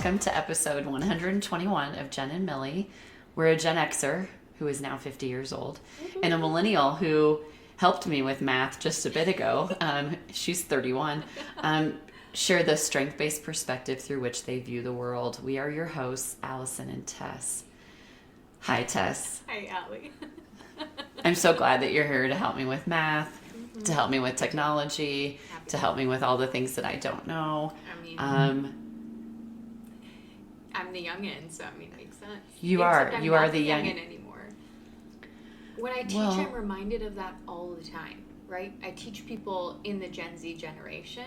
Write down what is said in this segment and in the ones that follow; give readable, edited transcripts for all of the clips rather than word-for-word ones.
welcome to episode 121 of Genn and Millie. We're a Gen Xer who is now 50 years old and a millennial who helped me with math just a bit ago. She's 31. Share the strength-based perspective through which they view the world. We are your hosts, Allison and Tess. Hi, Tess. Hi, Allie. I'm so glad that you're here to help me with math, to help me with technology, to help me with all the things that I don't know. I'm the youngin', so it makes sense. You are the youngin' anymore. When I teach, I'm reminded of that all the time, right? I teach people in the Gen Z generation,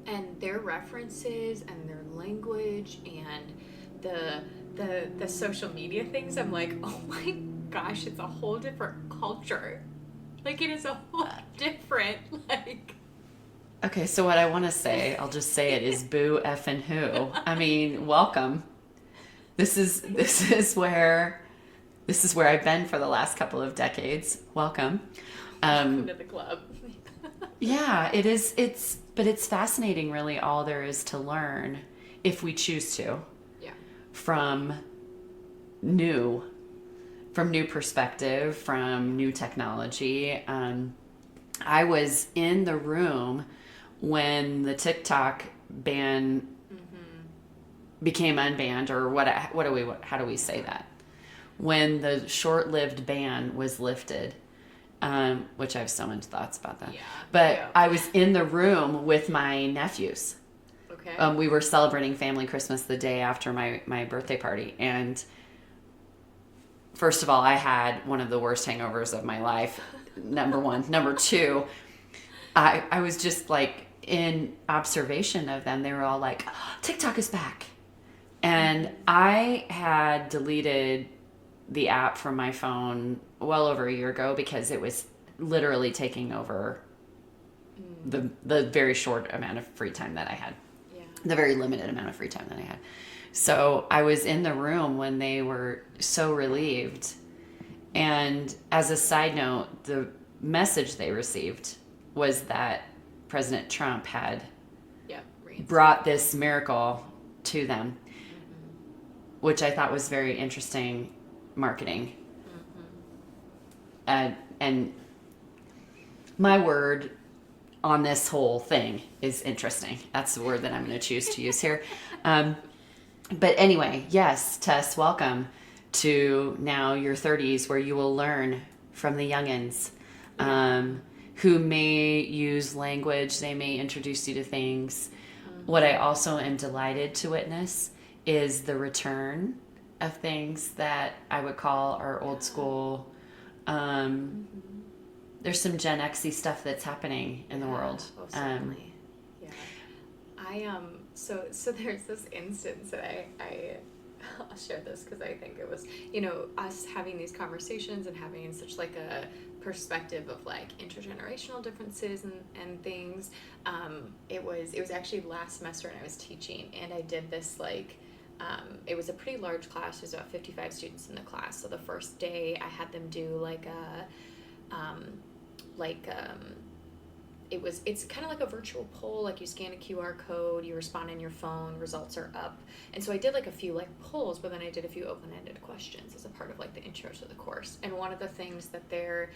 and their references and their language and the social media things. I'm like, oh my gosh, it's a whole different culture. Like, it is a whole different, like... Okay, so what I want to say, I'll just say it, is boo effing who. I mean, welcome. This is where I've been for the last couple of decades. Welcome. Welcome to the club. Yeah, it is. But it's fascinating, really, all there is to learn if we choose to. Yeah. From new perspective, from new technology. I was in the room when the TikTok ban became unbanned, or how do we say that? When the short-lived ban was lifted, which I have so many thoughts about that. Yeah. But yeah. I was in the room with my nephews. Okay. We were celebrating family Christmas the day after my birthday party, and first of all, I had one of the worst hangovers of my life. Number one. Number two, I was just like in observation of them. They were all like, oh, TikTok is back. And I had deleted the app from my phone well over a year ago because it was literally taking over the very short amount of free time that I had. Yeah. The very limited amount of free time that I had. So I was in the room when they were so relieved. And as a side note, the message they received was that President Trump had brought this miracle to them, which I thought was very interesting marketing. And my word on this whole thing is interesting. That's the word that I'm going to choose to use here. But anyway, yes, Tess, welcome to now your 30s, where you will learn from the youngins who may use language. They may introduce you to things. What I also am delighted to witness is the return of things that I would call our old school. There's some Gen X-y stuff that's happening in the world. Most certainly. So there's this instance that I'll share this because I think it was, us having these conversations and having such like a perspective of like intergenerational differences and things. It was actually last semester and I was teaching, and I did this like, it was a pretty large class. There's about 55 students in the class. So the first day I had them do it's kind of like a virtual poll. Like, you scan a QR code, you respond in your phone, results are up. And so I did like a few like polls, but then I did a few open-ended questions as a part of like the intro to the course. And one of the things that they're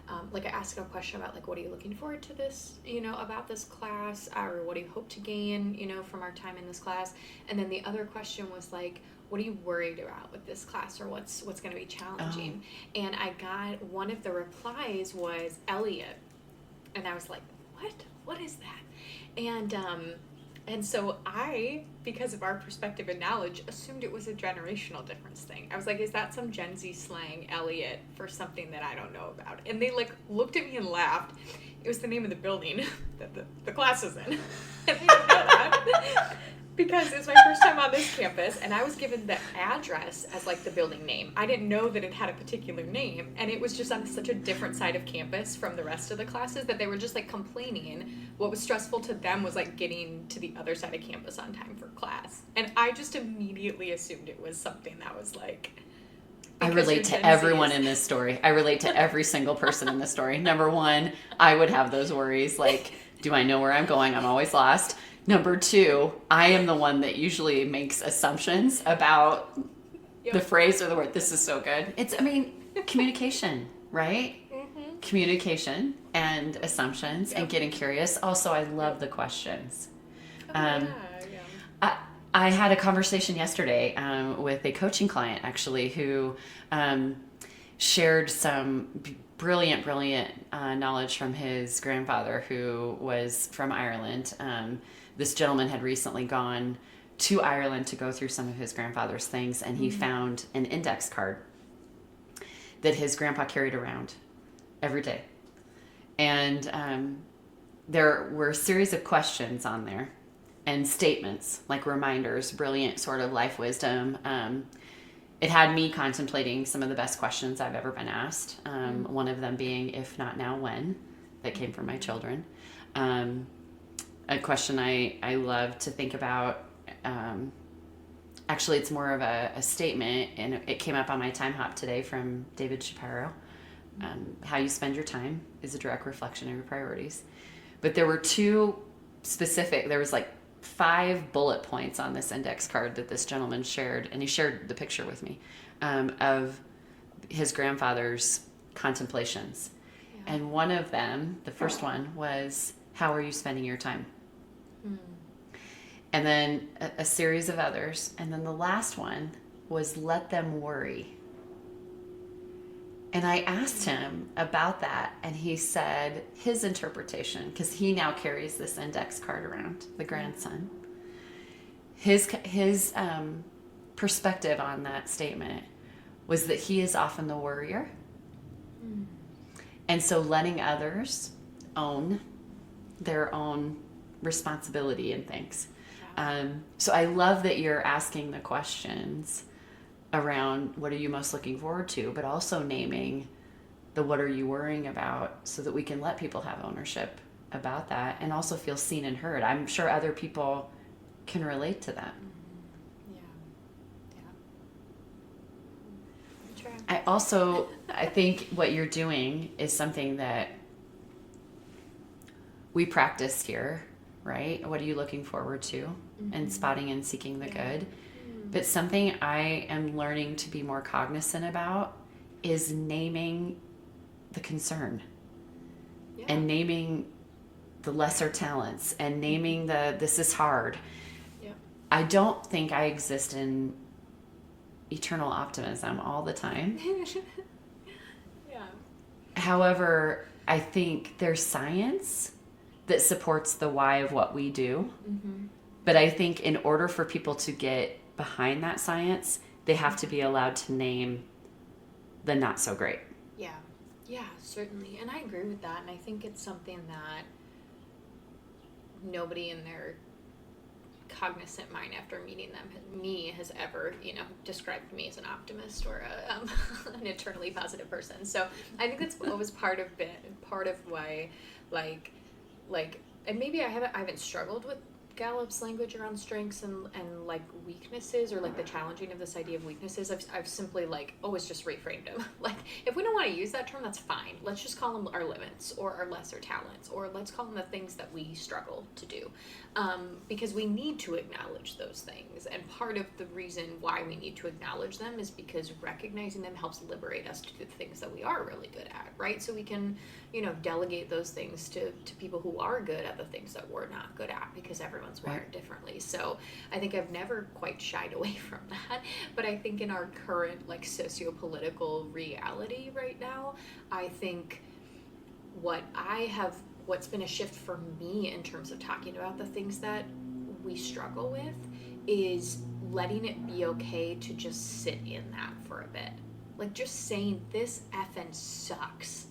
I asked a question about like, what are you looking forward to this, about this class, or what do you hope to gain, from our time in this class? And then the other question was like, what are you worried about with this class, or what's going to be challenging? Oh. And I got one of the replies was Elliot, and I was like, what is that? And so I, because of our perspective and knowledge, assumed it was a generational difference thing. I was like, is that some Gen Z slang, Elliot, for something that I don't know about? And they like looked at me and laughed. It was the name of the building that the class is in. And they didn't know that because it's my first time on this campus, and I was given the address as like the building name. I didn't know that it had a particular name, and it was just on such a different side of campus from the rest of the classes that they were just like complaining. What was stressful to them was like getting to the other side of campus on time for class. And I just immediately assumed it was something that was like... I relate to everyone in this story. I relate to every single person in this story. Number one, I would have those worries. Like, Do I know where I'm going? I'm always lost. Number 2, I am the one that usually makes assumptions about the phrase or the word. This is so good. Communication, right? Mm-hmm. Communication and assumptions and getting curious. Also, I love the questions. I had a conversation yesterday with a coaching client, actually, who shared some brilliant knowledge from his grandfather, who was from Ireland. This gentleman had recently gone to Ireland to go through some of his grandfather's things, and he found an index card that his grandpa carried around every day. And there were a series of questions on there and statements, like reminders, brilliant sort of life wisdom. It had me contemplating some of the best questions I've ever been asked. One of them being, if not now, when? That came from my children. A question I love to think about. Actually, it's more of a statement, and it came up on my time hop today from David Shapiro. How you spend your time is a direct reflection of your priorities. But there were 2 specific, there was like 5 bullet points on this index card that this gentleman shared, and he shared the picture with me of his grandfather's contemplations. Yeah. And one of them, the first one, was, how are you spending your time? And then a series of others. And then the last one was, let them worry. And I asked him about that, and he said his interpretation, because he now carries this index card around, the grandson. His perspective on that statement was that he is often the worrier. And so letting others own their own responsibility in things. So I love that you're asking the questions around what are you most looking forward to, but also naming the what are you worrying about, so that we can let people have ownership about that and also feel seen and heard. I'm sure other people can relate to that. I think what you're doing is something that we practice here, right? What are you looking forward to? And spotting and seeking the good. But something I am learning to be more cognizant about is naming the concern and naming the lesser talents and naming this is hard. Yeah. I don't think I exist in eternal optimism all the time. However, I think there's science that supports the why of what we do. But I think in order for people to get behind that science, they have to be allowed to name the not so great. Yeah, certainly. And I agree with that. And I think it's something that nobody in their cognizant mind after meeting me has ever, described me as an optimist or an eternally positive person. So I think that's what was part of why, like, and maybe I haven't struggled with Gallup's language around strengths and like weaknesses, or like the challenging of this idea of weaknesses. I've simply always just reframed them. Like, if we don't want to use that term, that's fine. Let's just call them our limits or our lesser talents, or let's call them the things that we struggle to do, because we need to acknowledge those things. And part of the reason why we need to acknowledge them is because recognizing them helps liberate us to do the things that we are really good at, right? So we can, delegate those things to people who are good at the things that we're not good at, because everyone's wired differently. So I think I've never quite shied away from that. But I think in our current socio-political reality right now, I think what's been a shift for me in terms of talking about the things that we struggle with is letting it be okay to just sit in that for a bit. Like, just saying, this effing sucks.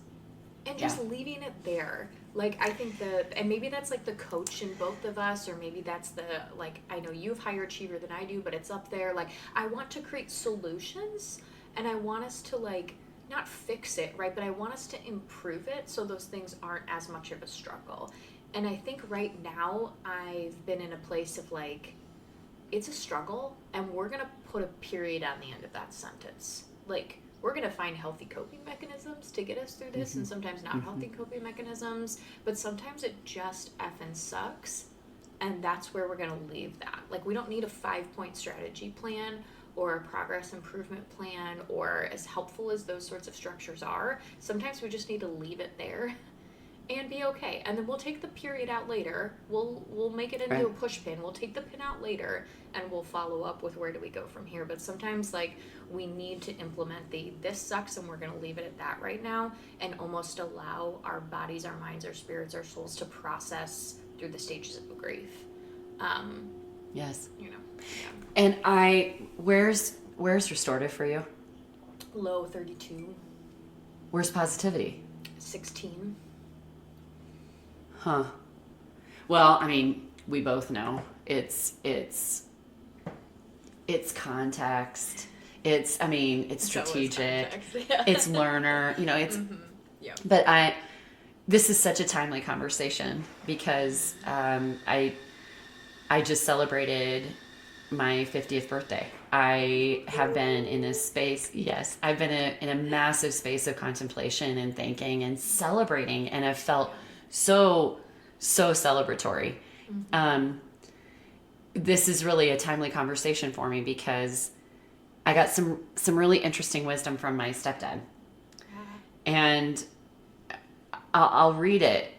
And just leaving it there. Like, I think and maybe that's the coach in both of us, or maybe that's I know you have higher achiever than I do, but it's up there. I want to create solutions, and I want us to not fix it, right? But I want us to improve it so those things aren't as much of a struggle. And I think right now I've been in a place of it's a struggle, and we're going to put a period on the end of that sentence. we're going to find healthy coping mechanisms to get us through this, and sometimes not healthy coping mechanisms, but sometimes it just effing sucks, and that's where we're going to leave that. Like, we don't need a 5-point strategy plan or a progress improvement plan, or as helpful as those sorts of structures are, sometimes we just need to leave it there and be okay. And then we'll take the period out later. We'll make it into a push pin. We'll take the pin out later, and we'll follow up with where do we go from here. But sometimes, like, we need to implement this sucks, and we're going to leave it at that right now, and almost allow our bodies, our minds, our spirits, our souls to process through the stages of grief. Yes. Yeah. And where's restorative for you? Low 32. Where's positivity? 16. Huh. Well, I mean, we both know it's context. It's strategic. Yeah. It's learner. It's. Yeah. But this is such a timely conversation because I just celebrated my 50th birthday. I have been in this space. Yes, I've been in a massive space of contemplation and thinking and celebrating, and I've felt so celebratory. This is really a timely conversation for me because I got some really interesting wisdom from my stepdad, and I'll read it.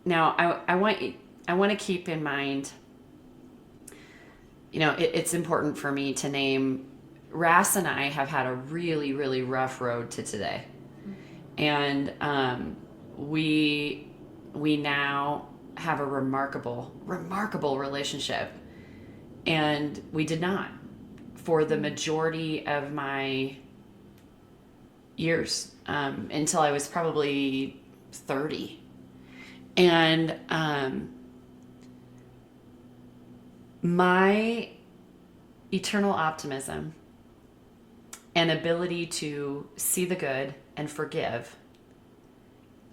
Now, I want to keep in mind, it's important for me to name, Ras and I have had a really, really rough road to today. And we now have a remarkable relationship. And we did not for the majority of my years, until I was probably 30. And my eternal optimism and ability to see the good and forgive,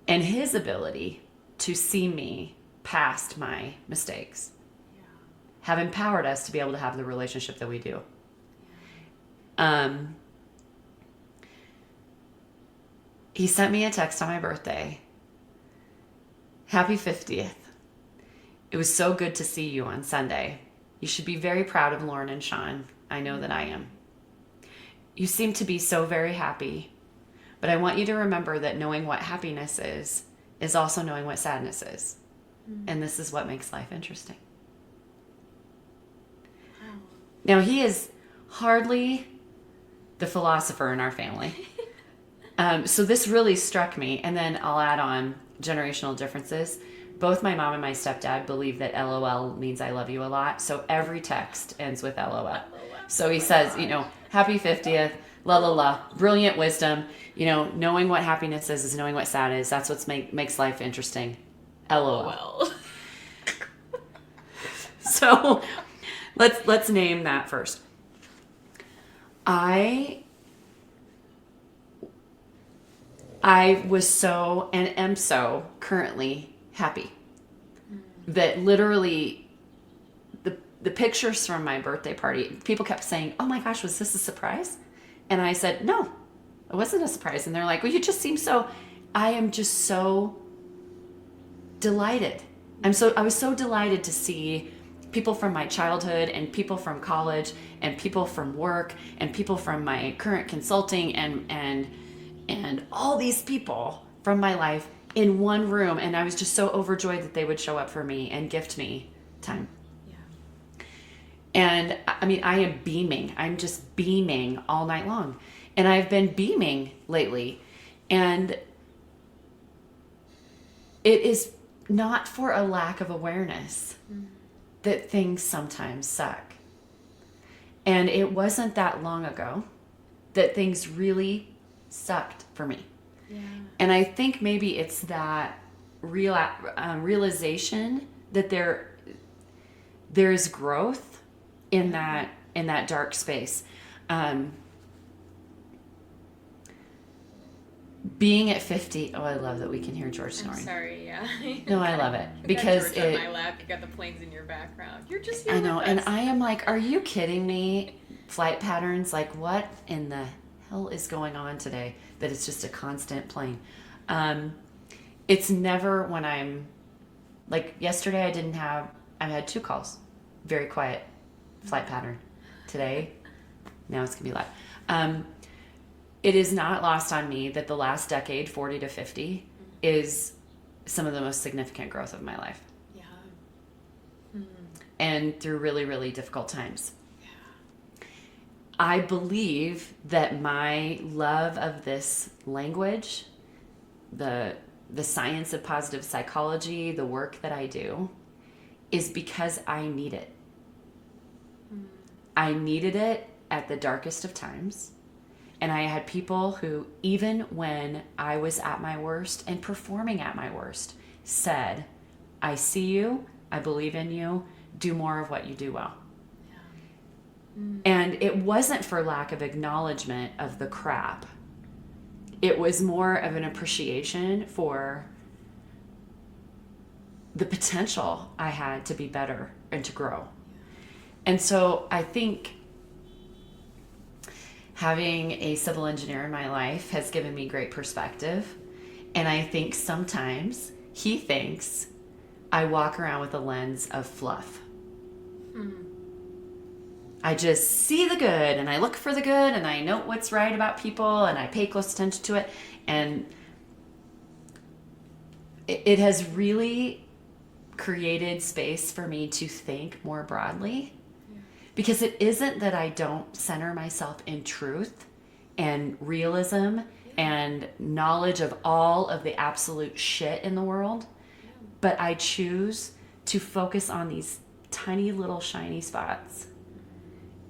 and his ability to see me past my mistakes, have empowered us to be able to have the relationship that we do. He sent me a text on my birthday. Happy 50th. It was so good to see you on Sunday. You should be very proud of Lauren and Sean. I know that I am. You seem to be so very happy, but I want you to remember that knowing what happiness is also knowing what sadness is. And this is what makes life interesting. Wow. Now, he is hardly the philosopher in our family. So this really struck me. And then I'll add on generational differences. Both my mom and my stepdad believe that LOL means I love you a lot. So every text ends with LOL. So he says, happy 50th, la la la, brilliant wisdom. Knowing what happiness is knowing what sad is. That's what makes life interesting. LOL. So let's name that first. I was so and am so currently happy that literally the pictures from my birthday party, people kept saying, "Oh my gosh, was this a surprise?" And I said, "No, it wasn't a surprise." And they're like, "Well, you just seem so." I am just so delighted. I was so delighted to see people from my childhood and people from college and people from work and people from my current consulting and all these people from my life in one room. And I was just so overjoyed that they would show up for me and gift me time. Yeah. And I mean, I am beaming. I'm just beaming all night long. And I've been beaming lately. And it is not for a lack of awareness that things sometimes suck. And it wasn't that long ago that things really sucked for me. Yeah. And I think maybe it's that realization that there's growth in that dark space. Being at 50, I love that we can hear George snoring. I'm sorry, yeah. No, I love it because George on my lap. You got the planes in your background. You're just here. I know, and I am like, are you kidding me? Flight patterns, like what in the hell is going on today? That it's just a constant plane. It's never when I'm, like yesterday I had 2 calls. Very quiet flight pattern. Today, now it's going to be loud. It is not lost on me that the last decade, 40 to 50, is some of the most significant growth of my life. Yeah. And through really, really difficult times. Yeah. I believe that my love of this language, the science of positive psychology, the work that I do, is because I need it. I needed it at the darkest of times. And I had people who, even when I was at my worst and performing at my worst, said, I see you, I believe in you, do more of what you do well. Yeah. And it wasn't for lack of acknowledgement of the crap. It was more of an appreciation for the potential I had to be better and to grow. And so I think having a civil engineer in my life has given me great perspective. And I think sometimes he thinks I walk around with a lens of fluff. I just see the good and I look for the good and I know what's right about people and I pay close attention to it. And it has really created space for me to think more broadly. Because it isn't that I don't center myself in truth and realism and knowledge of all of the absolute shit in the world, but I choose to focus on these tiny little shiny spots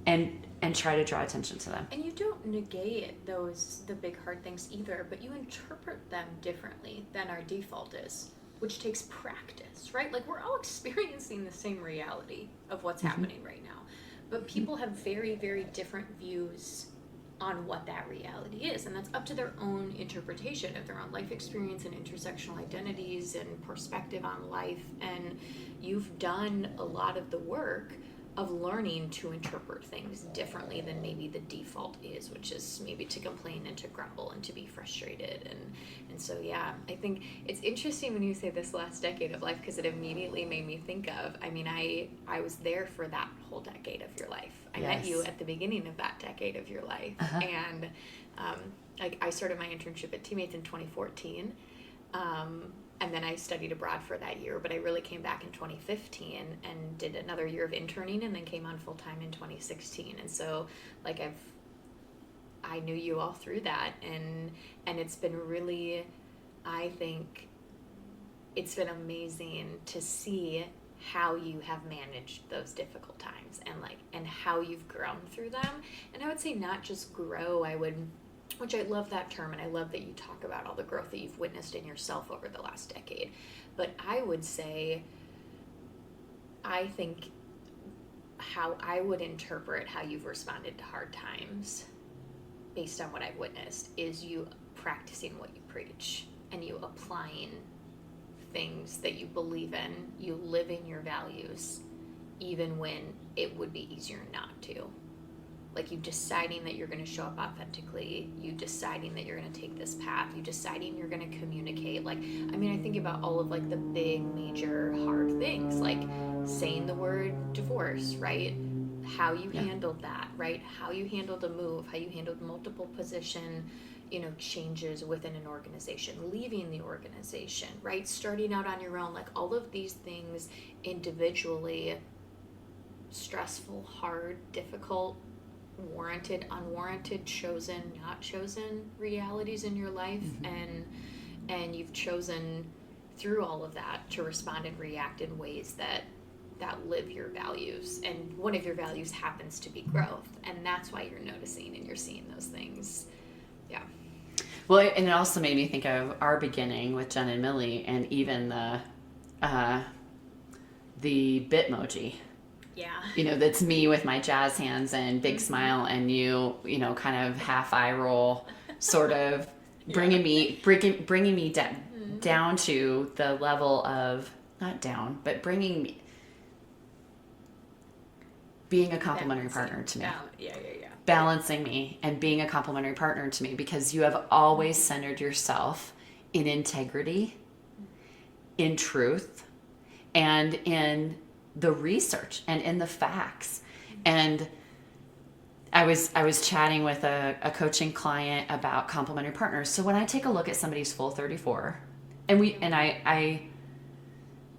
and try to draw attention to them. And you don't negate the big hard things either, but you interpret them differently than our default is, which takes practice, right? Like we're all experiencing the same reality of what's happening right now. But people have very, very different views on what that reality is. And that's up to their own interpretation of their own life experience and intersectional identities and perspective on life. And you've done a lot of the work of learning to interpret things differently than maybe the default is, which is maybe to complain and to grumble and to be frustrated. And so, yeah, I think it's interesting when you say this last decade of life, because it immediately made me think of, I mean, I was there for that whole decade of your life. I met you at the beginning of that decade of your life. And I started my internship at Teammates in 2014. And then I studied abroad for that year, but I really came back in 2015 and did another year of interning and then came on full-time in 2016. And so like I knew you all through that, and it's been really, I think it's been amazing to see how you have managed those difficult times and how you've grown through them. And I would say not just grow, which I love that term, and I love that you talk about all the growth that you've witnessed in yourself over the last decade. But I would say, I think how I would interpret how you've responded to hard times based on what I've witnessed is you practicing what you preach and you applying things that you believe in, you living your values, even when it would be easier not to. Like you deciding that you're going to show up authentically, you deciding that you're going to take this path, you deciding you're going to communicate. Like, I mean, I think about all of like the big, major, hard things, like saying the word divorce, right? How you handled that, right? How you handled a move, how you handled multiple position, changes within an organization, leaving the organization, right? Starting out on your own, like all of these things individually, stressful, hard, difficult, warranted, unwarranted, chosen, not chosen realities in your life, and you've chosen through all of that to respond and react in ways that live your values, and one of your values happens to be growth, and that's why you're noticing and you're seeing those things. Yeah. Well, and it also made me think of our beginning with Genn and Millie, and even the Bitmoji. Yeah. That's me with my jazz hands and big smile, and you kind of half eye roll, sort of bringing me down to the level of, not down, but bringing me, being a complimentary partner to me. Yeah. balancing me and being a complementary partner to me, because you have always centered yourself in integrity, in truth, and in the research and in the facts. And I was chatting with a coaching client about complementary partners. So when I take a look at somebody's full 34, and I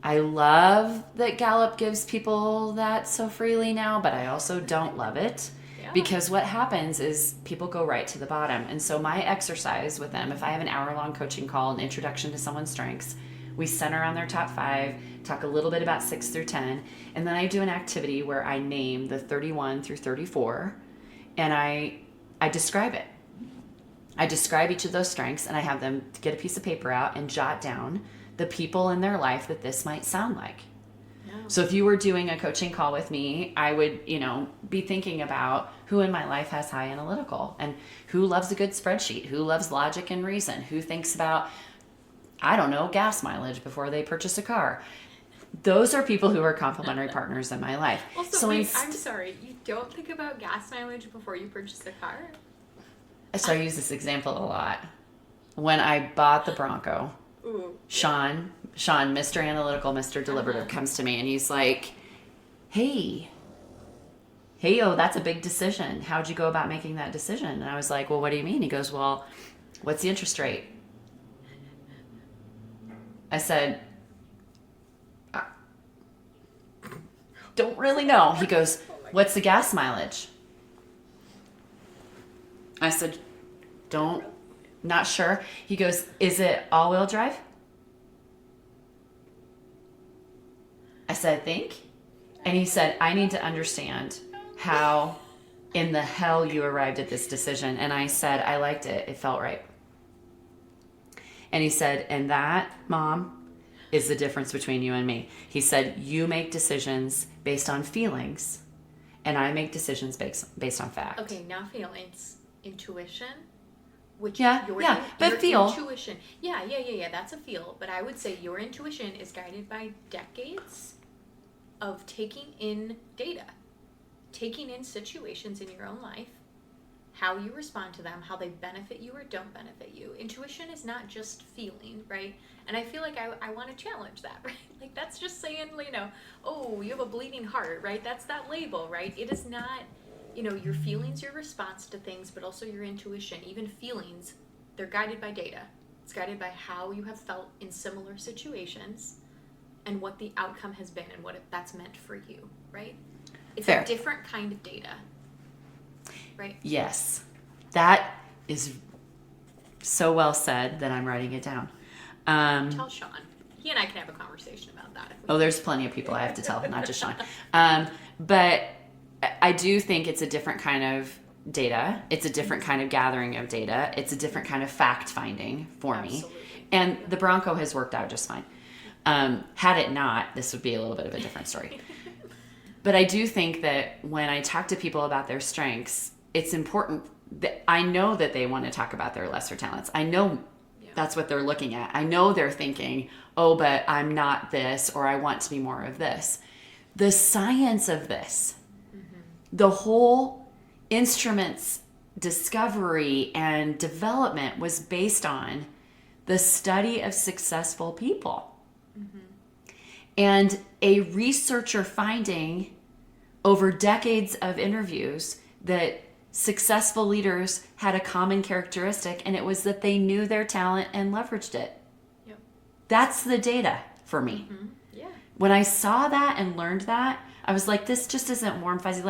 love that Gallup gives people that so freely now, but I also don't love it. Yeah. Because what happens is people go right to the bottom. And so my exercise with them, if I have an hour-long coaching call, an introduction to someone's strengths, we center on their top 5, talk a little bit about 6 through 10, and then I do an activity where I name the 31 through 34, and I describe it. I describe each of those strengths, and I have them get a piece of paper out and jot down the people in their life that this might sound like. Yeah. So if you were doing a coaching call with me, I would, be thinking about who in my life has high analytical, and who loves a good spreadsheet, who loves logic and reason, who thinks about, I don't know, gas mileage before they purchase a car. Those are people who are complementary partners in my life. Also, so wait, I'm sorry, you don't think about gas mileage before you purchase a car? So I use this example a lot. When I bought the Bronco, ooh, Sean, Mr. Analytical, Mr. Deliberative, comes to me and he's like, hey, that's a big decision. How'd you go about making that decision? And I was like, well, what do you mean? He goes, well, what's the interest rate? I said, don't really know. He goes, what's the gas mileage? I said, not sure. He goes, is it all-wheel drive? I said, I think. And he said, I need to understand how in the hell you arrived at this decision. And I said, I liked it. It felt right. And he said, and that, Mom, is the difference between you and me. He said, you make decisions based on feelings, and I make decisions based on fact. Okay, now feelings. Intuition, which but feel. Intuition. Yeah, that's a feel. But I would say your intuition is guided by decades of taking in data, taking in situations in your own life, how you respond to them, how they benefit you or don't benefit you. Intuition is not just feeling, right? And I feel like I want to challenge that, right? Like, that's just saying, oh, you have a bleeding heart, right? That's that label, right? It is not, your feelings, your response to things, but also your intuition. Even feelings, they're guided by data. It's guided by how you have felt in similar situations and what the outcome has been and what that's meant for you, right? It's Fair. A different kind of data. Right. Yes. That is so well said that I'm writing it down. Tell Sean. He and I can have a conversation about that. There's plenty of people I have to tell, not just Sean. But I do think it's a different kind of data. It's a different kind of gathering of data. It's a different kind of fact finding for Absolutely. Me. And the Bronco has worked out just fine. Had it not, this would be a little bit of a different story. But I do think that when I talk to people about their strengths, it's important that I know that they want to talk about their lesser talents. I know that's what they're looking at. I know they're thinking, oh, but I'm not this, or I want to be more of this. The science of this, the whole instrument's discovery and development was based on the study of successful people. And a researcher finding over decades of interviews that successful leaders had a common characteristic, and it was that they knew their talent and leveraged it. Yep. That's the data for me. Mm-hmm. Yeah. When I saw that and learned that, I was like, this just isn't warm, fuzzy.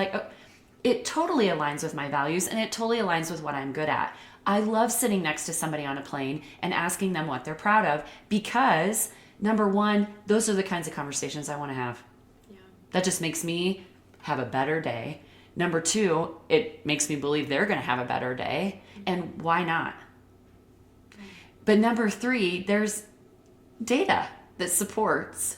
It totally aligns with my values, and it totally aligns with what I'm good at. I love sitting next to somebody on a plane and asking them what they're proud of, because number one, those are the kinds of conversations I want to have. Yeah. That just makes me have a better day. Number two, it makes me believe they're going to have a better day. And why not? But number three, there's data that supports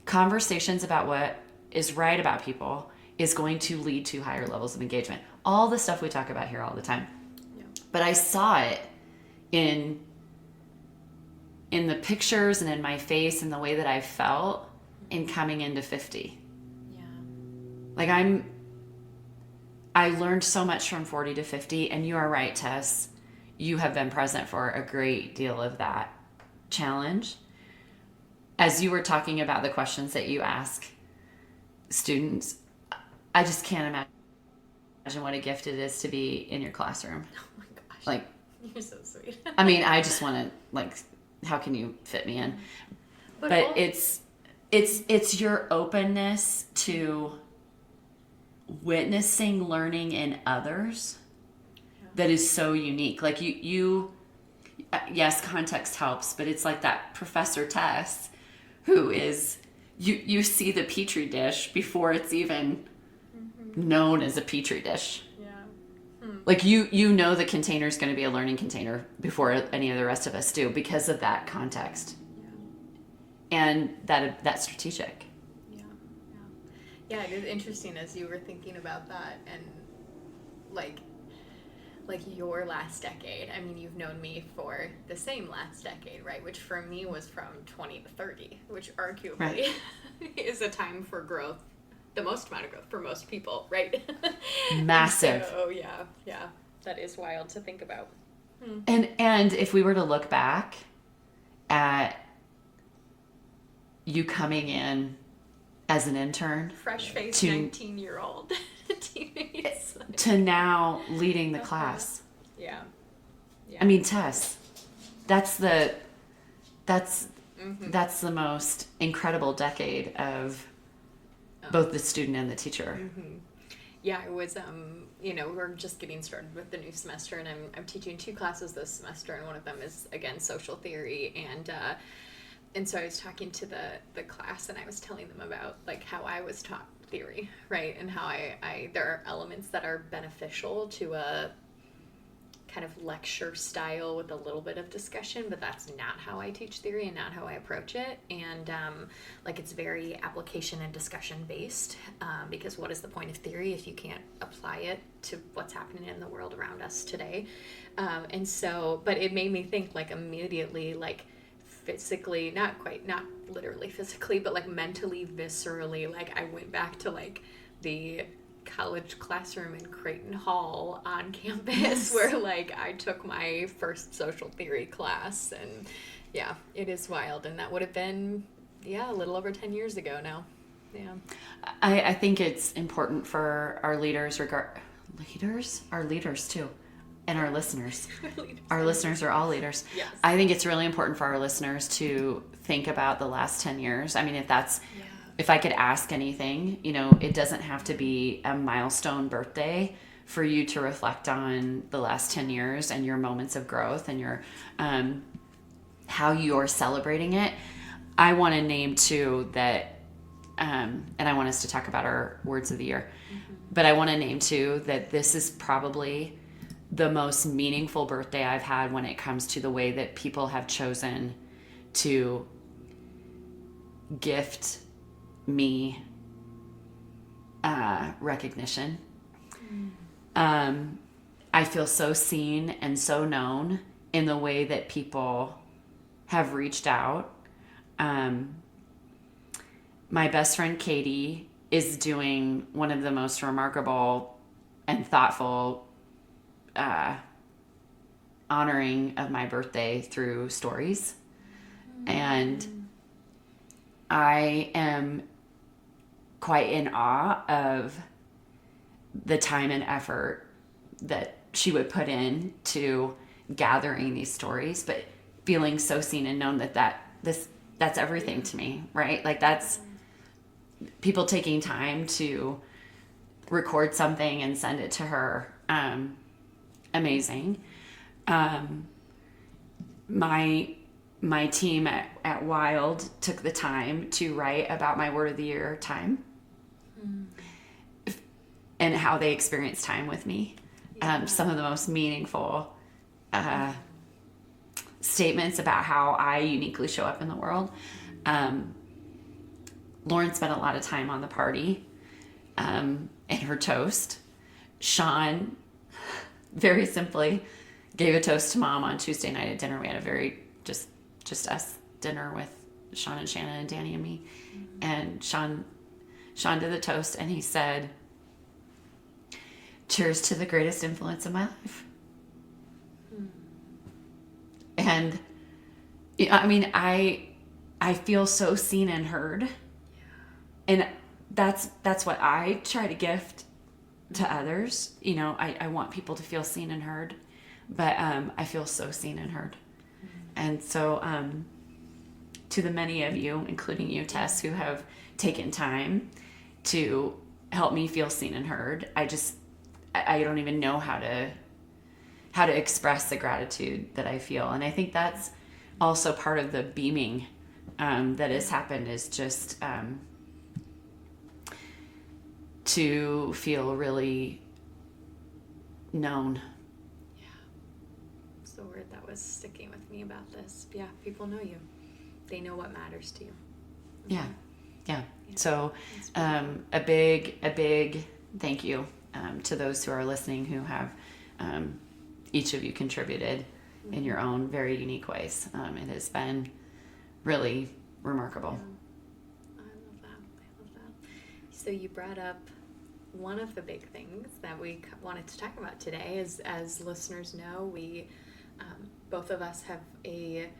conversations about what is right about people is going to lead to higher levels of engagement. All the stuff we talk about here all the time. Yeah. But I saw it in the pictures and in my face and the way that I felt in coming into 50. Yeah. Like I learned so much from 40 to 50, and you are right, Tess. You have been present for a great deal of that challenge. As you were talking about the questions that you ask students, I just can't imagine what a gift it is to be in your classroom. Oh my gosh. Like, you're so sweet. I mean, I just want to, like, how can you fit me in? But it's your openness to witnessing learning in others that is so unique. Like you yes, context helps, but it's like that Professor Tess who is you see the petri dish before it's even known as a petri dish. Like you know the container is going to be a learning container before any of the rest of us do because of that context. And that strategic. Yeah, it is interesting as you were thinking about that, and like your last decade. I mean, you've known me for the same last decade, right? Which for me was from 20 to 30, which arguably is a time for growth, the most amount of growth for most people, right? Massive. So, yeah, that is wild to think about. And if we were to look back at you coming in as an intern, fresh-faced 19-year-old teammates, to now leading the class. Yeah. I mean, Tess, that's the most incredible decade of both the student and the teacher. Yeah, it was, we're just getting started with the new semester, and I'm teaching 2 classes this semester, and one of them is, again, social theory, and so I was talking to the class, and I was telling them about, like, how I was taught theory, right, and how I there are elements that are beneficial to a kind of lecture style with a little bit of discussion, but that's not how I teach theory and not how I approach it. And like, it's very application and discussion based, because what is the point of theory if you can't apply it to what's happening in the world around us today? And so, but it made me think, like, immediately, like, physically, not literally physically, but like mentally, viscerally, like I went back to like the college classroom in Creighton Hall on campus where like I took my first social theory class, and yeah, it is wild. And that would have been a little over 10 years ago now. I think it's important for our leaders our leaders too, and our listeners. Our listeners are all leaders. Yes. I think it's really important for our listeners to think about the last 10 years. I mean, if I could ask anything, it doesn't have to be a milestone birthday for you to reflect on the last 10 years and your moments of growth and your how you're celebrating it. I want to name too that, and I want us to talk about our words of the year, but I want to name too that this is probably the most meaningful birthday I've had when it comes to the way that people have chosen to gift me recognition. I feel so seen and so known in the way that people have reached out. My best friend Katie is doing one of the most remarkable and thoughtful honoring of my birthday through stories. And I am quite in awe of the time and effort that she would put in to gathering these stories, but feeling so seen and known that's everything to me, right? Like, that's people taking time to record something and send it to her. Amazing. My team at Wild took the time to write about my word of the year time and how they experienced time with me. Some of the most meaningful statements about how I uniquely show up in the world. Lauren spent a lot of time on the party and her toast. Sean, very simply, gave a toast to Mom on Tuesday night at dinner. We had a very just us dinner with Sean and Shannon and Danny and me. And Sean did the toast, and he said, cheers to the greatest influence in my life. And I mean, I feel so seen and heard. And that's what I try to gift to others. I want people to feel seen and heard, but I feel so seen and heard. And so to the many of you, including you, Tess, who have taken time to help me feel seen and heard, I don't even know how to express the gratitude that I feel. And I think that's also part of the beaming that has happened, is just to feel really known. Yeah. It's the word that was sticking with me about this. Yeah, people know you. They know what matters to you. Yeah. So a big thank you to those who are listening, who have each of you contributed in your own very unique ways. It has been really remarkable. Yeah. I love that. So you brought up one of the big things that we wanted to talk about today. As listeners know, we both of us have a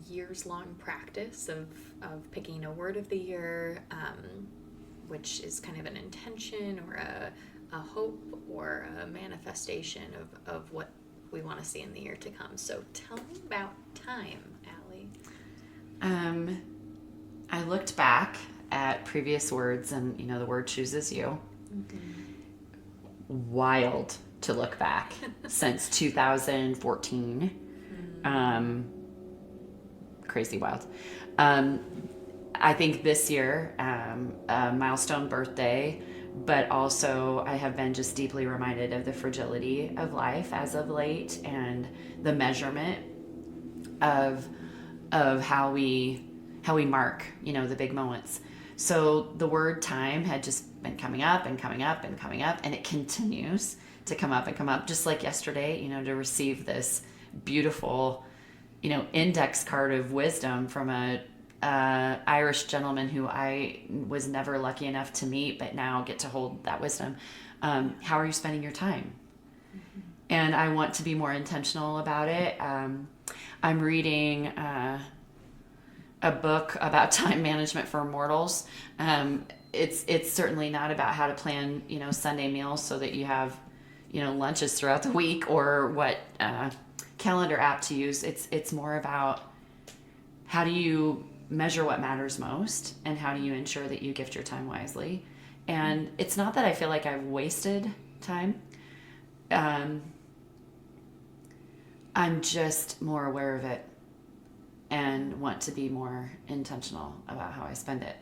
years-long practice of picking a word of the year, which is kind of an intention or a hope or a manifestation of what we want to see in the year to come. So tell me about time, Allie. I looked back at previous words, and the word chooses you. Wild to look back since 2014. Crazy wild. I think this year, a milestone birthday, but also I have been just deeply reminded of the fragility of life as of late, and the measurement of how we mark, the big moments. So the word time had just been coming up and coming up and coming up, and it continues to come up and come up, just like yesterday, to receive this beautiful, index card of wisdom from a Irish gentleman who I was never lucky enough to meet, but now get to hold that wisdom. How are you spending your time? And I want to be more intentional about it. I'm reading a book about time management for mortals. It's certainly not about how to plan, Sunday meals so that you have, lunches throughout the week, or what calendar app to use. It's more about how do you measure what matters most, and how do you ensure that you gift your time wisely. And it's not that I feel like I've wasted time. I'm just more aware of it and want to be more intentional about how I spend it.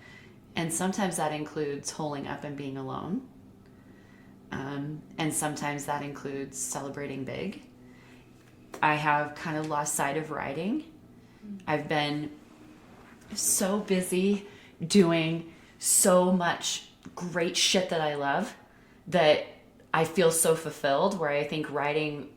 And sometimes that includes holding up and being alone. And sometimes that includes celebrating big. I have kind of lost sight of writing. I've been so busy doing so much great shit that I love that I feel so fulfilled, where I think writing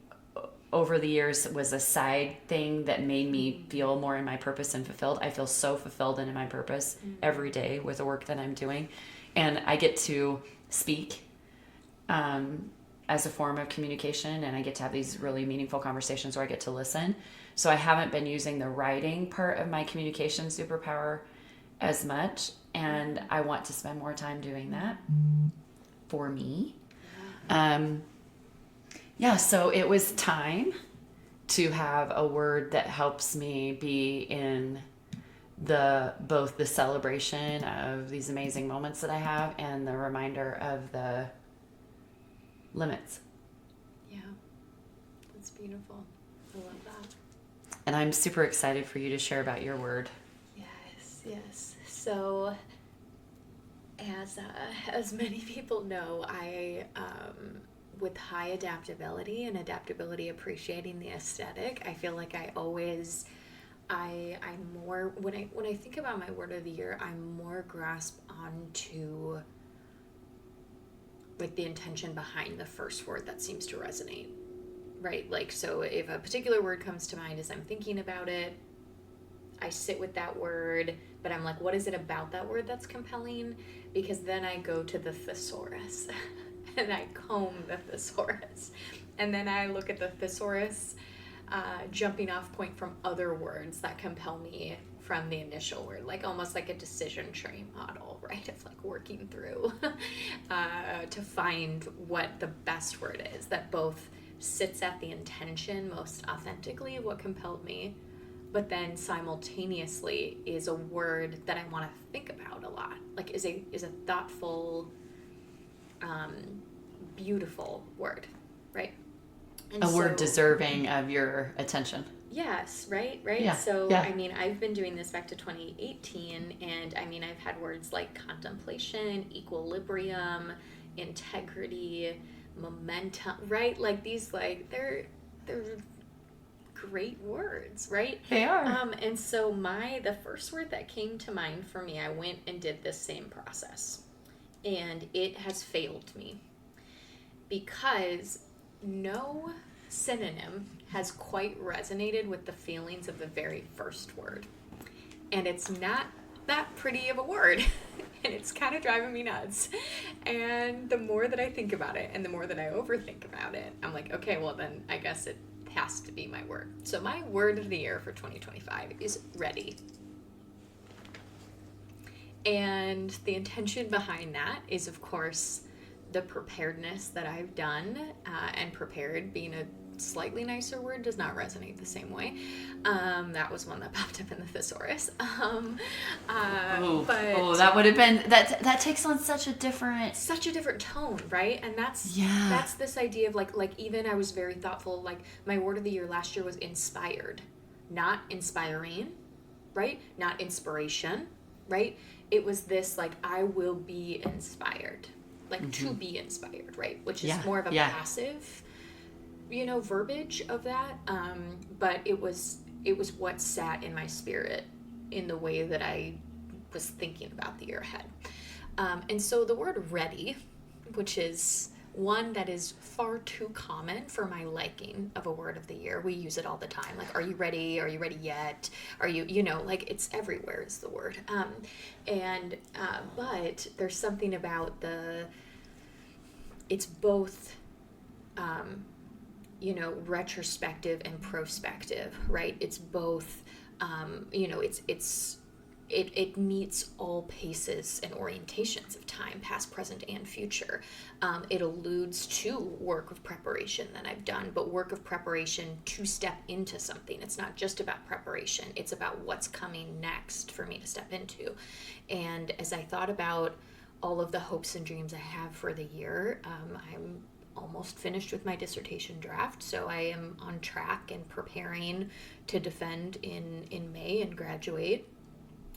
over the years was a side thing that made me feel more in my purpose and fulfilled. I feel so fulfilled and in my purpose every day with the work that I'm doing. And I get to speak as a form of communication, and I get to have these really meaningful conversations where I get to listen. So I haven't been using the writing part of my communication superpower as much, and I want to spend more time doing that for me. So it was time to have a word that helps me be in both the celebration of these amazing moments that I have, and the reminder of the limits. Yeah, that's beautiful. I love that. And I'm super excited for you to share about your word. Yes. So, as many people know, I with high adaptability and adaptability appreciating the aesthetic, I feel like I'm more, when I think about my word of the year, I'm more grasped onto like the intention behind the first word that seems to resonate, right? Like, so if a particular word comes to mind as I'm thinking about it, I sit with that word, but I'm like, what is it about that word that's compelling? Because then I go to the thesaurus and I comb the thesaurus. And then I look at the thesaurus jumping off point from other words that compel me from the initial word, like almost like a decision tree model, right? Of like working through to find what the best word is that both sits at the intention most authentically of what compelled me, but then simultaneously is a word that I want to think about a lot, like is a thoughtful, beautiful word, right? And a word deserving of your attention. Yes, right? Yeah, So, yeah. I mean, I've been doing this back to 2018, and I mean, I've had words like contemplation, equilibrium, integrity, momentum, right? Like these, like, they're great words, right? They are. And so the first word that came to mind for me, I went and did this same process, and it has failed me because no synonym has quite resonated with the feelings of the very first word. And it's not that pretty of a word. And it's kind of driving me nuts. And the more that I think about it and the more that I overthink about it, I'm like, okay, well then I guess it has to be my word. So my word of the year for 2025 is ready. And the intention behind that is, of course, the preparedness that I've done, and prepared being a slightly nicer word does not resonate the same way. That was one that popped up in the thesaurus. But that would have been that takes on such a different tone, right? And that's this idea of like even I was very thoughtful. Like my word of the year last year was inspired, not inspiring, right? Not inspiration, right? It was this like I will be inspired. Like to be inspired, right? Which is more of a passive, verbiage of that. But it was what sat in my spirit in the way that I was thinking about the year ahead. And so the word ready, which is one that is far too common for my liking of a word of the year. We use it all the time. Like, are you ready? Are you ready yet? Are you, like it's everywhere is the word. But there's something about it's both, retrospective and prospective, right? It's both, it meets all paces and orientations of time, past, present, and future. It alludes to work of preparation that I've done, but work of preparation to step into something. It's not just about preparation. It's about what's coming next for me to step into. And as I thought about all of the hopes and dreams I have for the year, I'm almost finished with my dissertation draft, so I am on track and preparing to defend in May and graduate.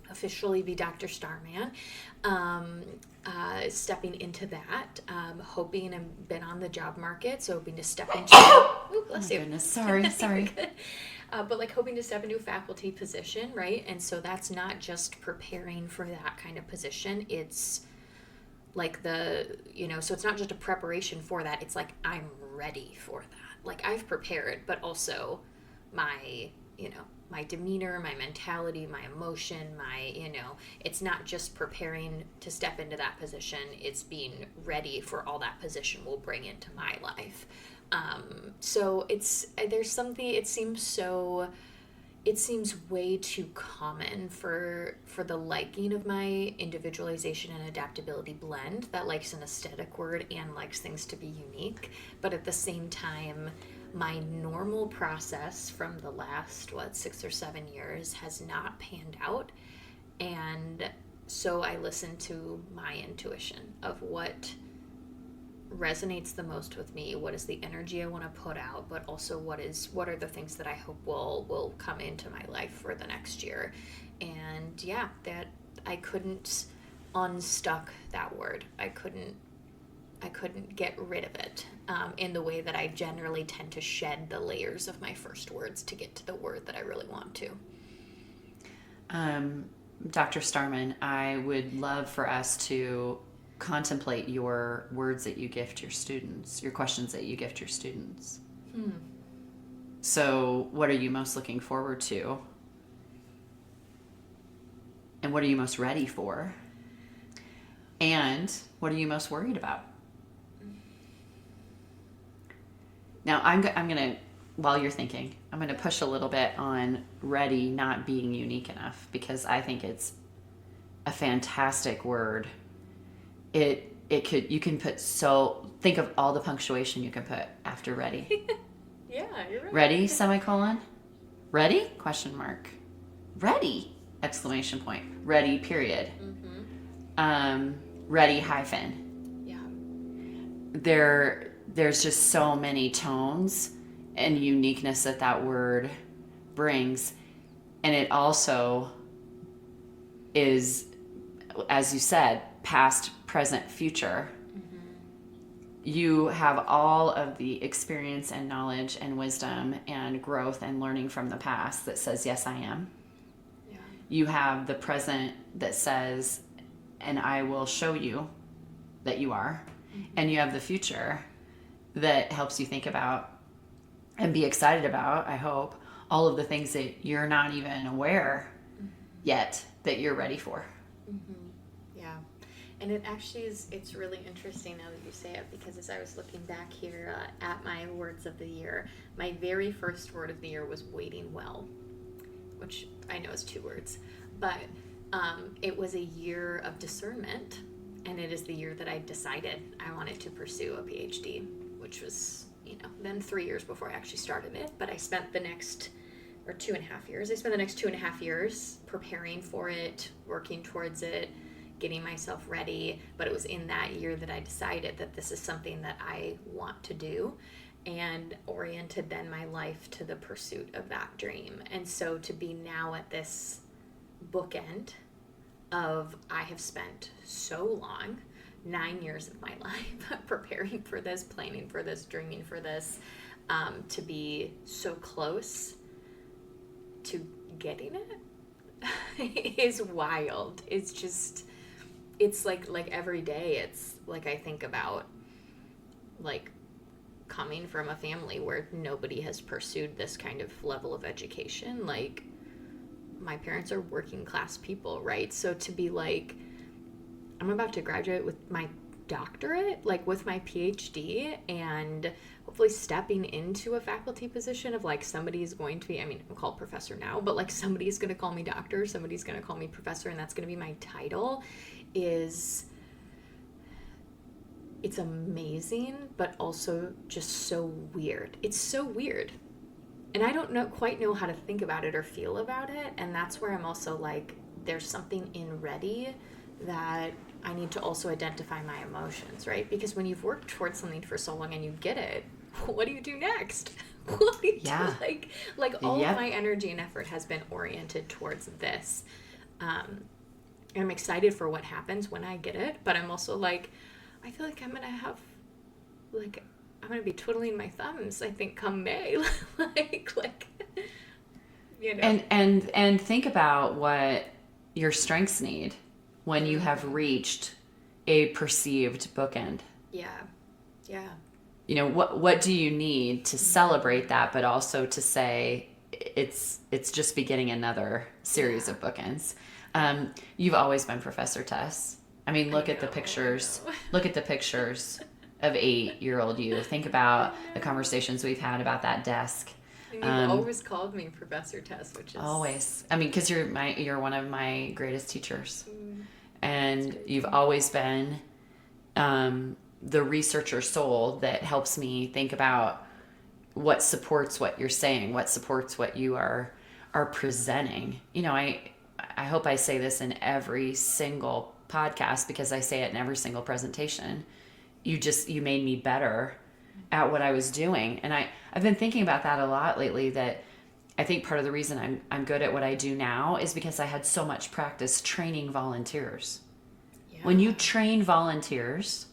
Officially be Dr. Starman, stepping into that, hoping and been on the job market, so hoping to step into bless you. Goodness, sorry. But like hoping to step into a faculty position, right? And so that's not just preparing for that kind of position, it's like so it's not just a preparation for that, it's like I'm ready for that. Like I've prepared, but also my demeanor, my mentality, my emotion, it's not just preparing to step into that position, it's being ready for all that position will bring into my life. So there's something, it seems way too common for the liking of my individualization and adaptability blend that likes an aesthetic word and likes things to be unique. But at the same time, my normal process from the last 6 or 7 years has not panned out, and so I listen to my intuition of what resonates the most with me, what is the energy I want to put out, but also what are the things that I hope will come into my life for the next year. And that I couldn't unstuck that word. I couldn't get rid of it in the way that I generally tend to shed the layers of my first words to get to the word that I really want to. Dr. Starman, I would love for us to contemplate your words that you gift your students, your questions that you gift your students. So what are you most looking forward to? And what are you most ready for? And what are you most worried about? Now I'm going to, while you're thinking, I'm going to push a little bit on ready not being unique enough, because I think it's a fantastic word. You can put, so think of all the punctuation you can put after ready. Yeah, you're right. Ready, semicolon. Ready? Question mark. Ready! Exclamation point. Ready, period. Ready, hyphen. Yeah. There's just so many tones and uniqueness that word brings. And it also is, as you said, past, present, future. You have all of the experience and knowledge and wisdom and growth and learning from the past that says, yes, I am. Yeah. You have the present that says, and I will show you that you are. And you have the future that helps you think about and be excited about, I hope, all of the things that you're not even aware yet that you're ready for. Yeah. And it actually is, it's really interesting now that you say it, because as I was looking back here at my words of the year, my very first word of the year was waiting well, which I know is 2 words, but it was a year of discernment, and it is the year that I decided I wanted to pursue a PhD, which was, then 3 years before I actually started it, but I spent the next, or 2.5 years, I spent the next 2.5 years preparing for it, working towards it, getting myself ready. But it was in that year that I decided that this is something that I want to do, and oriented then my life to the pursuit of that dream. And so to be now at this bookend of, I have spent so long, 9 years of my life preparing for this, planning for this, dreaming for this, to be so close to getting it is wild. It's just, it's like every day, it's like I think about like coming from a family where nobody has pursued this kind of level of education. Like, my parents are working class people, right? So to be like, I'm about to graduate with my doctorate, like with my PhD, and hopefully stepping into a faculty position of like, somebody's going to be, I mean, I'm called professor now, but like somebody's going to call me doctor, somebody's going to call me professor, and that's going to be my title, it's amazing, but also just so weird. It's so weird. And I don't quite know how to think about it or feel about it. And that's where I'm also like, there's something in ready that I need to also identify my emotions, right? Because when you've worked towards something for so long and you get it, what do you do next? What do you do? Like all of my energy and effort has been oriented towards this. And I'm excited for what happens when I get it, but I'm also like, I feel like I'm going to have, like, I'm going to be twiddling my thumbs, I think, come May. like, you know. And think about what your strengths need when you have reached a perceived bookend. Yeah. You know, what do you need to celebrate that, but also to say it's just beginning another series of bookends. You've always been Professor Tess. I mean, look at the pictures. Look at the pictures of 8-year-old you. Think about the conversations we've had about that desk. And you've always called me Professor Tess, which is always. I mean, because you're one of my greatest teachers, and you've always been the researcher soul that helps me think about what supports what you're saying, what supports what you are presenting. You know, I hope I say this in every single podcast, because I say it in every single presentation. You made me better at what I was doing. And I've been thinking about that a lot lately, that I think part of the reason I'm good at what I do now is because I had so much practice training volunteers. Yeah. When you train volunteers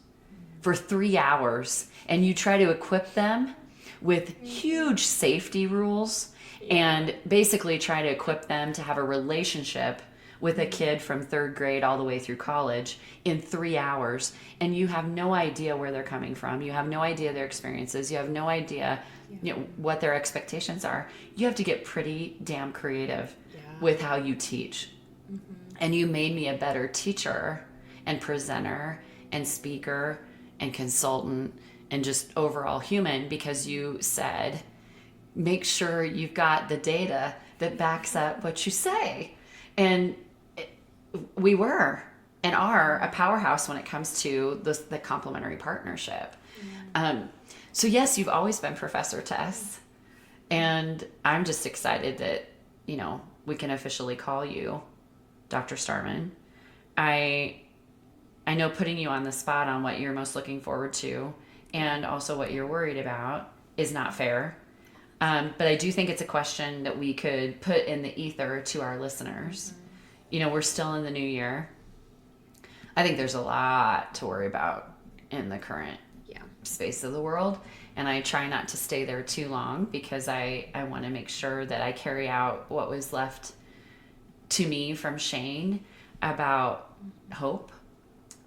for 3 hours and you try to equip them with huge safety rules and basically try to equip them to have a relationship with a kid from 3rd grade all the way through college in 3 hours, and you have no idea where they're coming from, you have no idea their experiences, you have no idea what their expectations are. You have to get pretty damn creative with how you teach. And you made me a better teacher and presenter and speaker and consultant and just overall human, because you said, make sure you've got the data that backs up what you say. And we were and are a powerhouse when it comes to the complementary partnership. So yes, you've always been Professor Tess, and I'm just excited that, we can officially call you Dr. Starman. I know putting you on the spot on what you're most looking forward to and also what you're worried about is not fair. But I do think it's a question that we could put in the ether to our listeners. We're still in the new year. I think there's a lot to worry about in the current space of the world. And I try not to stay there too long, because I want to make sure that I carry out what was left to me from Shane about hope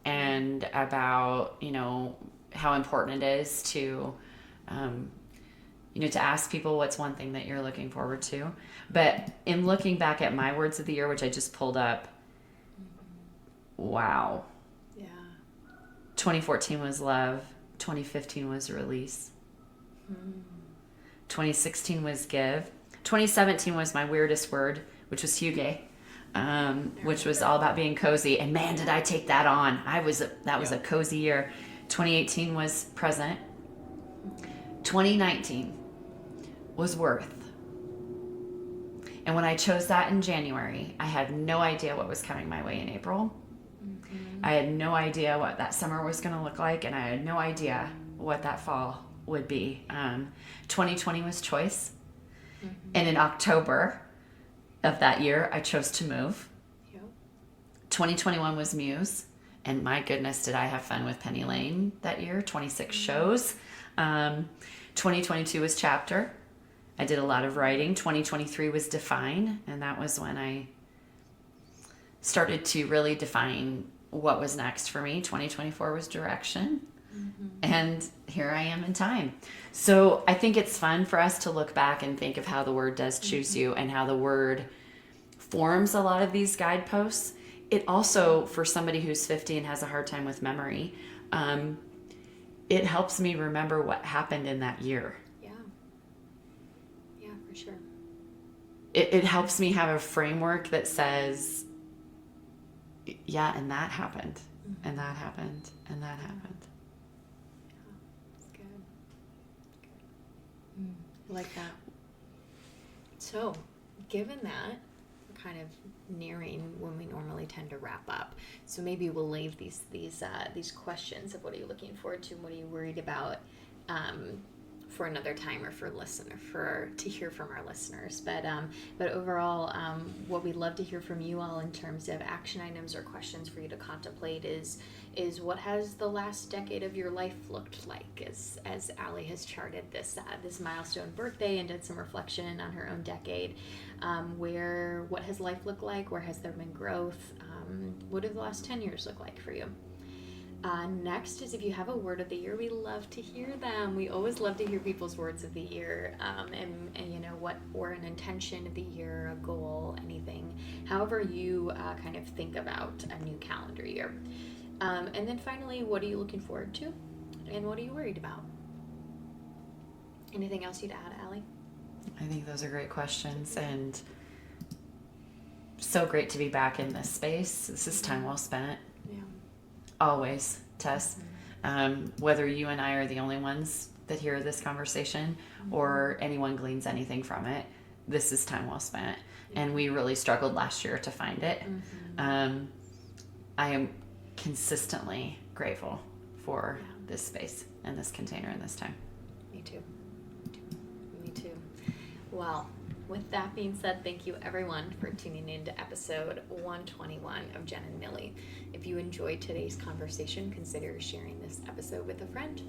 and about, how important it is to, to ask people what's one thing that you're looking forward to. But in looking back at my words of the year, which I just pulled up, wow. Yeah. 2014 was love. 2015 was release. 2016 was give. 2017 was my weirdest word, which was hygge, which was all about being cozy. And man, did I take that on. That was a cozy year. 2018 was present. 2019 was worth. And when I chose that in January, I had no idea what was coming my way in April. I had no idea what that summer was going to look like, and I had no idea what that fall would be. 2020 was choice. And in October of that year, I chose to move. 2021 was muse. And my goodness, did I have fun with Penny Lane that year, 26 shows. 2022 was chapter. I did a lot of writing. 2023 was define, and that was when I started to really define what was next for me. 2024 was direction. And here I am in time. So I think it's fun for us to look back and think of how the word does choose you, and how the word forms a lot of these guideposts. It also, for somebody who's 50 and has a hard time with memory, it helps me remember what happened in that year. Yeah, for sure. It helps me have a framework that says, yeah, and that happened, and that happened, and that happened. That's good. I like that. So, given that, we're kind of nearing when we normally tend to wrap up. So maybe we'll leave these questions of what are you looking forward to, and what are you worried about, for another time, or to hear from our listeners. But overall, what we'd love to hear from you all in terms of action items or questions for you to contemplate is what has the last decade of your life looked like, as Allie has charted this milestone birthday and did some reflection on her own decade. What has life looked like? Where has there been growth? What do the last 10 years look like for you? Next is, if you have a word of the year, we love to hear them. We always love to hear people's words of the year, and what, or an intention of the year, a goal, anything, however you kind of think about a new calendar year. And then finally, what are you looking forward to, and what are you worried about? Anything else you'd add, Allie? I think those are great questions, and so great to be back in this space. This is time well spent. Yeah. Always, Tess. Whether you and I are the only ones that hear this conversation, or anyone gleans anything from it, this is time well spent. And we really struggled last year to find it. I am consistently grateful for this space and this container and this time. Me too. Well, with that being said, thank you everyone for tuning in to episode 121 of Genn and Millie. If you enjoyed today's conversation, consider sharing this episode with a friend.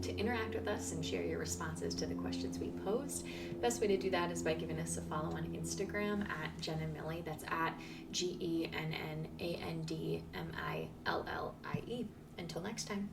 To interact with us and share your responses to the questions we posed, best way to do that is by giving us a follow on Instagram at Genn and Millie. That's at GENNANDMILLIE. Until next time.